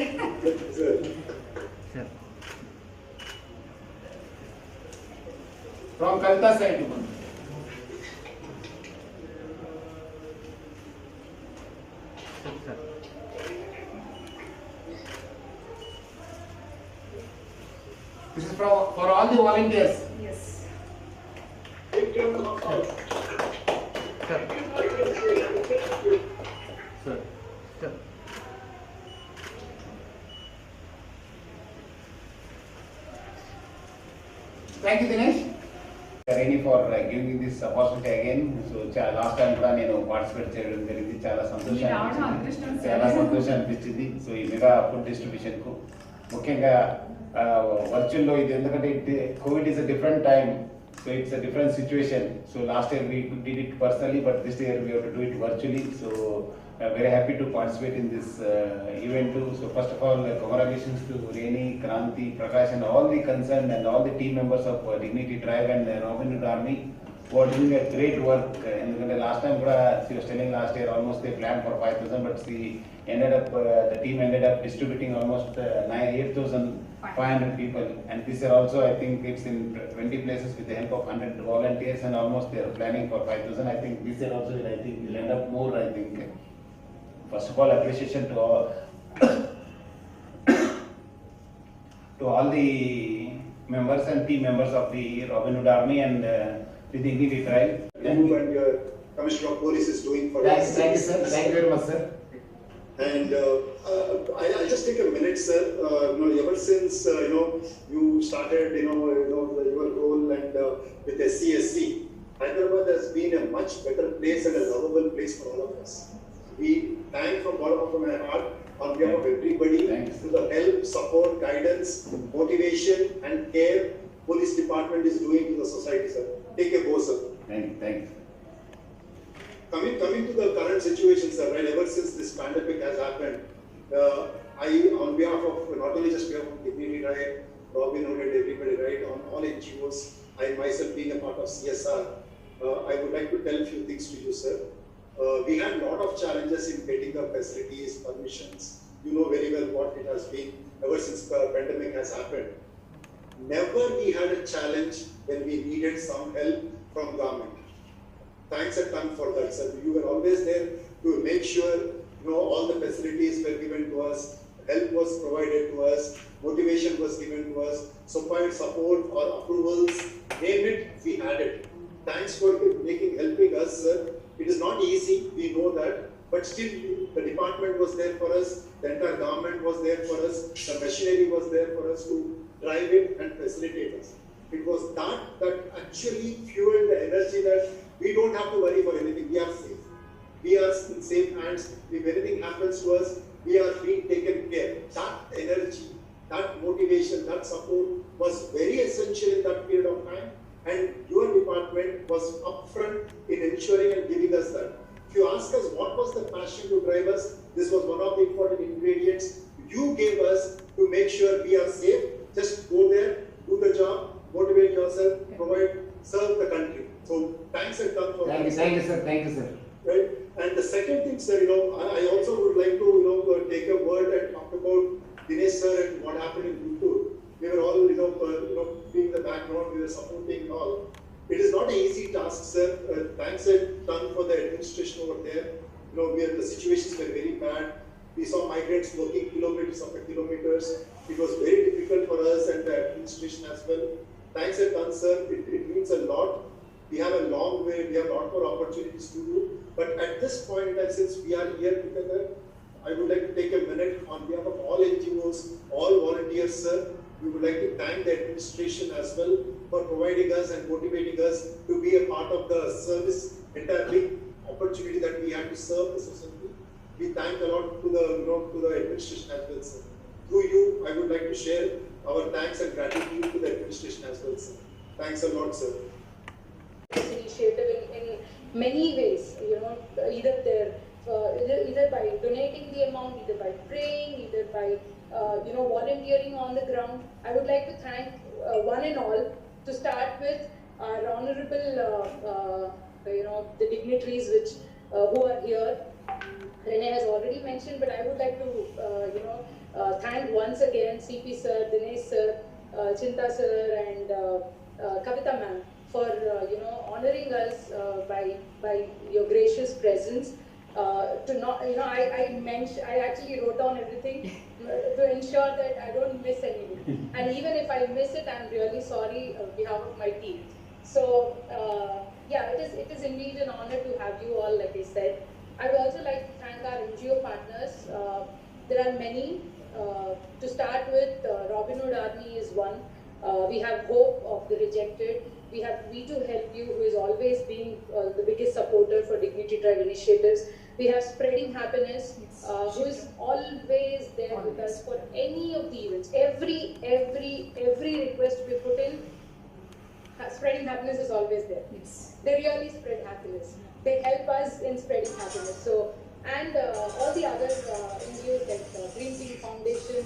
Sir. From Kalita side. This is for all the volunteers. Yes. Sir. Thank you, Dinesh. Reni for giving me this opportunity again. So last time కూడా నేను participate చేయడం జరిగింది. చాలా సంతోషం రావడం అదృష్టం sir. చాలా సంతోషం అనిపించింది. సో ఈ మెగా ఫుడ్ డిస్ట్రిబ్యూషన్ కు ముఖ్యంగా వర్చువల్లో ఇది ఎందుకంటే Covid is a different time. So it's a different situation. So last year we did it personally, but this year we have to do it virtually. So very happy to participate in this event too. So first of all, congratulations to Reni, Kranti, Prakash and all the concerned and all the team members of Dignity Tribe and Robin Hood Army who are doing a great work. And last time she was telling last year almost they planned for 5,000, but she ended up the team ended up distributing almost 8,500 people. And this year also I think it's in 20 places with the help of 100 volunteers and almost they are planning for 5,000. I think this year also I think will end up more. I think first of all appreciation to all the members and team members of the Robin Hood Army and the Dignity Tribe. You and your Commissioner of Police is doing for us. Thank you, sir. Thank you very much, sir. And I'll just take a minute, sir. Ever since you started, your role and with SCSC, Hyderabad has been a much better place and a lovable place for all of us. We thank from bottom of my heart on behalf of everybody Thanks. to the help, support, guidance, motivation, and care Police Department is doing to the society, sir. Take a go, sir. Thank you. Coming to the current situation, sir, right, ever since this pandemic has happened, I, on behalf of, not only just behalf of Dignity Right, Robin Hood and everybody, right, on all NGOs, I myself being a part of CSR, I would like to tell a few things to you, sir. We had a lot of challenges in getting the facilities, permissions. You know very well what it has been ever since the pandemic has happened. Never we had a challenge when we needed some help from government. Thanks a ton for that, sir. You were always there to make sure all the facilities were given to us, help was provided to us, motivation was given to us, support or approvals, name it, we had it. Thanks for helping us, sir. It is not easy, we know that, but still the department was there for us, the entire government was there for us, the machinery was there for us to drive it and facilitate us. It was that actually fueled the energy that we don't have to worry for anything, we are safe. We are in safe hands. If anything happens to us, we are being taken care. That energy, that motivation, that support was very essential in that period of time. And your department was upfront in ensuring and giving us that. If you ask us what was the passion to drive us, this was one of the important ingredients you gave us to make sure we are safe. Just go there, do the job, motivate yourself, serve the country. So thanks a ton for that. Thank you, sir. Thank you, sir. Right? And the second thing, sir, I also would like to, take a word and talk about Dinesh sir and what happened in Guttur. We were all, being the background, we were supporting and all. It is not an easy task, sir. Thanks a ton for the administration over there. The situations were very bad. We saw migrants working kilometers after kilometers. It was very difficult for us and the administration as well. Thanks a ton, sir. It means a lot. We have a long way, we have a lot more opportunities to do. But at this point, and since we are here together, I would like to take a minute on behalf of all NGOs, all volunteers, sir. We would like to thank the administration as well for providing us and motivating us to be a part of the service, entire big opportunity that we had to serve the society. We thank a lot to the administration as well, sir. Through you, I would like to share our thanks and gratitude to the administration as well, sir. Thanks a lot, sir. This initiative in many ways, either by donating the amount, either by praying, either by volunteering on the ground. I would like to thank one and all. To start with, our honorable, the dignitaries who are here. Rene has already mentioned, but I would like to, thank once again CP sir, Dinesh sir, Chinta sir, and Kavita ma'am for honoring us by your gracious presence. To not, I actually wrote down everything to ensure that I don't miss anything. And even if I miss it, I'm really sorry on behalf of my team. So yeah, it is indeed an honor to have you all, like I said. I would also like to thank our NGO partners. There are many. To start with, Robin Hood Army is one. We have Hope of the Rejected. We have We To Help You, who is always being the biggest supporter for Dignity Drive initiatives. We have Spreading Happiness, who is always there with us for any of the events. Every request we put in, Spreading Happiness is always there. Yes. They really spread happiness. They help us in spreading happiness. So, and all the other NGOs like Green Team Foundation,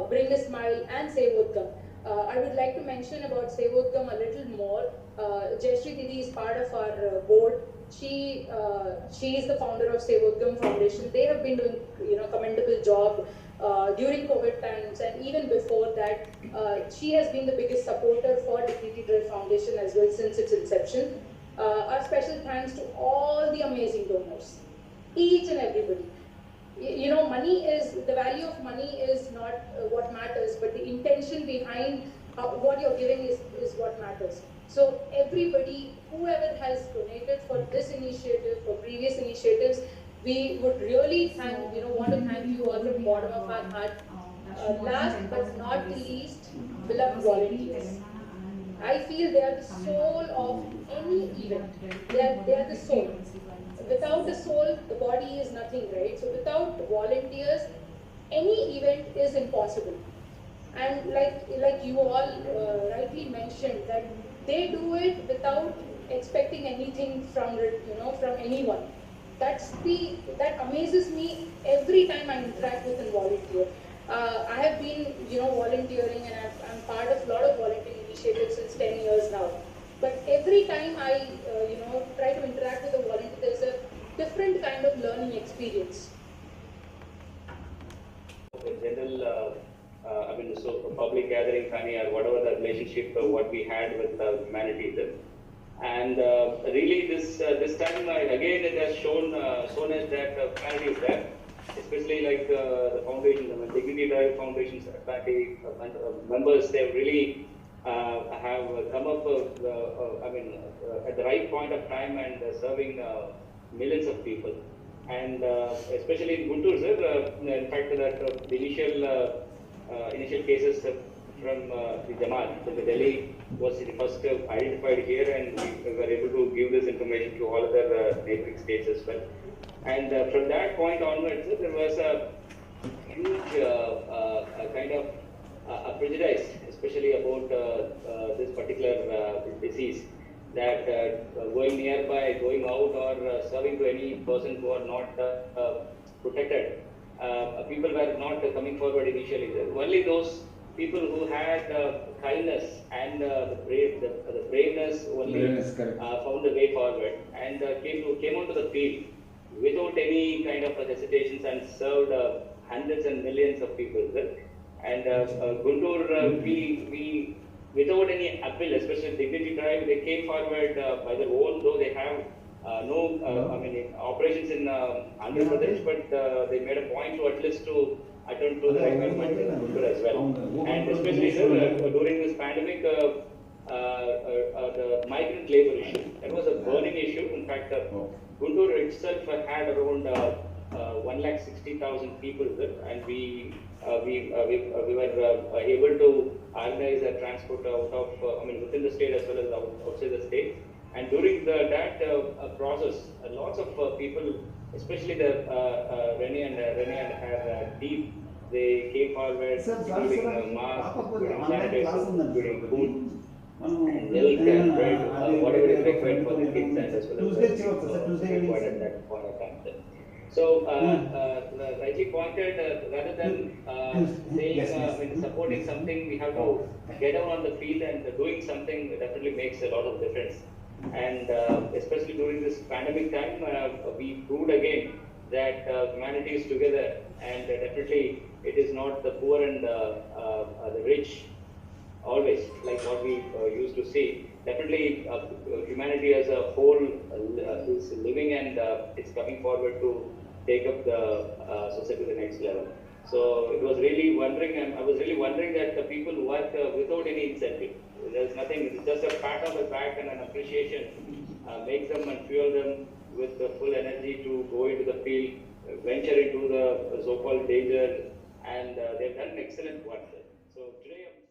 Bring a Smile, and Save Udgam. I would like to mention about Save Udgam a little more. Jayashree Didi is part of our board. She is the founder of Save Udgam Foundation. They have been doing commendable job during COVID times, and even before that. She has been the biggest supporter for Dignity Drive Foundation as well since its inception. Our special thanks to all the amazing donors, each and everybody. Money is, the value of money is not what matters, but the intention behind what you're giving is what matters. So everybody, whoever has donated for this initiative, for previous initiatives, we would really want to thank you all from the bottom of our heart. Last but not the least, beloved volunteers. I feel they are the soul of any event. They are the soul. Without the soul, the body is nothing, right? So without volunteers, any event is impossible. And like you all rightly mentioned, that they do it without expecting anything from anyone. That amazes me every time I interact with a volunteer. I have been volunteering, and I'm part of a lot of volunteering initiatives since 10 years now. But every time I try to interact with a volunteer, there's a different kind of learning experience. In general, so public gathering, Fanny, or whatever the relationship what we had with humanity. And really, this time again it has shown us that humanity is there. Especially like the foundation, the Dignity Drive Foundation's members, they really have come up, at the right point of time and serving millions of people. And especially in Guntur, sir, in fact, that the initial cases from the Jamaat, from the Delhi, was the first identified here, and we were able to give this information to all other neighboring states as well. And from that point onwards, there was a huge kind of a prejudice, especially about this particular disease, that going nearby, going out, or serving to any person who are not protected, people were not coming forward initially. Only those people who had kindness and the braveness only found the way forward, and came onto the field without any kind of hesitations, and served hundreds and millions of people. And Guntur, we without any appeal, especially Dignity Drive, they came forward by their own, though they have operations in Andhra Pradesh, but they made a point to at least to attend to the requirement in Guntur as well. And especially during this pandemic, the migrant labor issue, that was a burning issue. In fact, Guntur itself had around 160,000 people there, and we were able to organize a transport out of, within the state as well as outside the state. And during that process, lots of people, especially the Rene and her team, they came forward during masks, during sanitizers, during food, and milk and bread, whatever is required for the kids, and as well as required at that point of time. So, rightly pointed, rather than saying, supporting something, we have to get out on the field, and doing something definitely makes a lot of difference. And especially during this pandemic time, we proved again that humanity is together, and definitely it is not the poor and the rich always, like what we used to see. Definitely, humanity as a whole is living, and it's coming forward to take up the society to the next level. So it was really wondering, and I was really wondering that the people work without any incentive. There's nothing, it's just a pat on the back and an appreciation makes them and fuel them with the full energy to go into the field, venture into the so-called danger, and they've done excellent work there. So today,